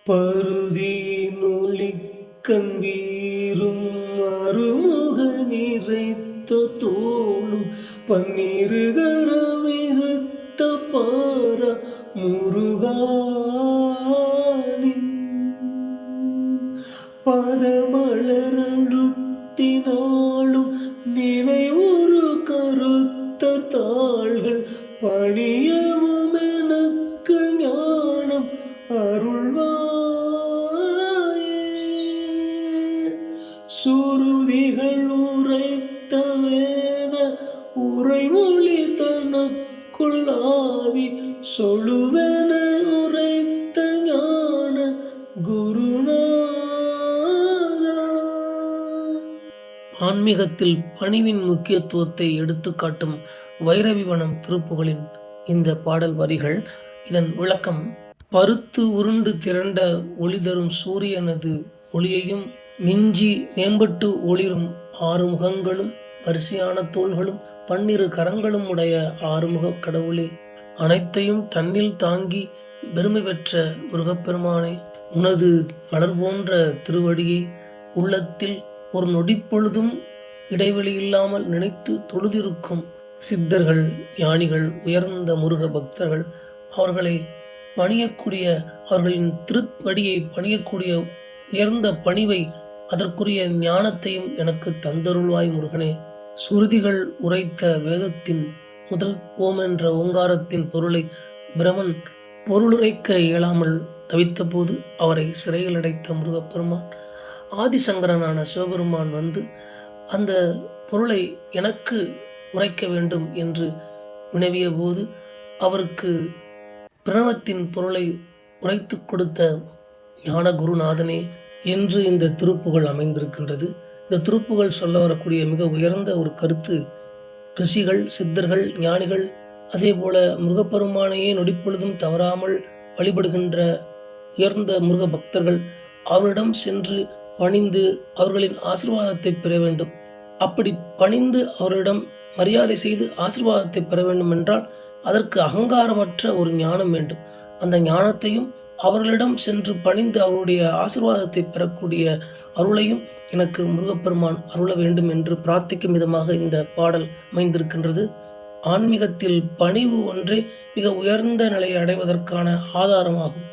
பருதியின் ஒளிக்கண் வீரும் அருமுக நிறைத்த தோளும் பன்னிருகர மிகுத்த பாரா முருகானின் பதமலரழுத்தினாலும் நினைவுறு கருத்தர் தாள்கள் பணியவும் எனக்கு ஞானம் அருள்வாயே. சுருதிகள் உரைத்த வேத உரைமொழி தனக்குள் ஆதி சொல்லுவென உரைத்த ஞான குருநாதா. ஆன்மீகத்தில் பணிவின் முக்கியத்துவத்தை எடுத்துக்காட்டும் வைரவிவனம் திருப்புகழின் இந்த பாடல் வரிகள். இதன் விளக்கம்: பருத்து உருண்டு திரண்ட ஒளி தரும் சூரியனது ஒளியையும் மிஞ்சி மேம்பட்டு ஒளிரும் ஆறுமுகங்களும் வரிசையான தோள்களும் பன்னிரு கரங்களும் உடைய ஆறுமுகக் கடவுளே, அனைத்தையும் தன்னில் தாங்கி பெருமை பெற்ற முருகப்பெருமானே, உனது மலர் போன்ற திருவடியை உள்ளத்தில் ஒரு நொடிப்பொழுதும் இடைவெளி இல்லாமல் நினைத்து தொழுதிருக்கும் சித்தர்கள், ஞானிகள், உயர்ந்த முருக பக்தர்கள், அவர்களை பணியக்கூடிய, அவர்களின் திருவடியை பணியக்கூடிய உயர்ந்த பணிவை, அதற்குரிய ஞானத்தையும் எனக்கு தந்தருள்வாய் முருகனே. சுருதிகள் உரைத்த வேதத்தின் முதல் ஓம் என்ற ஓங்காரத்தின் பொருளை பிரமன் பொருளுரைக்க இயலாமல் தவித்த போது அவரை சிறையில் அடைத்த முருகப்பெருமான், ஆதிசங்கரனான சிவபெருமான் வந்து அந்த பொருளை எனக்கு உரைக்க வேண்டும் என்று வினவிய போது அவருக்கு பிரணவத்தின் பொருளை உரைத்து கொடுத்த ஞான குருநாதனே என்று இந்த திருப்புகழ் அமைந்திருக்கின்றது. இந்த திருப்புகழ் சொல்ல வரக்கூடிய மிக உயர்ந்த ஒரு கருத்து, ரிஷிகள், சித்தர்கள், ஞானிகள், அதே போல முருகப்பெருமானையே நொடிப்பொழுதும் தவறாமல் வழிபடுகின்ற உயர்ந்த முருக பக்தர்கள் அவரிடம் சென்று பணிந்து அவர்களின் ஆசீர்வாதத்தை பெற வேண்டும். அப்படி பணிந்து அவரிடம் மரியாதை செய்து ஆசீர்வாதத்தை பெற வேண்டும் என்றால் அதற்கு அகங்காரமற்ற ஒரு ஞானம் வேண்டும். அந்த ஞானத்தையும் அவர்களிடம் சென்று பணிந்து அவருடைய ஆசீர்வாதத்தை பெறக்கூடிய அருளையும் எனக்கு முருகப்பெருமான் அருள வேண்டும் என்று பிரார்த்திக்கும் விதமாக இந்த பாடல் அமைந்திருக்கின்றது. ஆன்மீகத்தில் பணிவு ஒன்றே மிக உயர்ந்த நிலையை அடைவதற்கான ஆதாரமாகும்.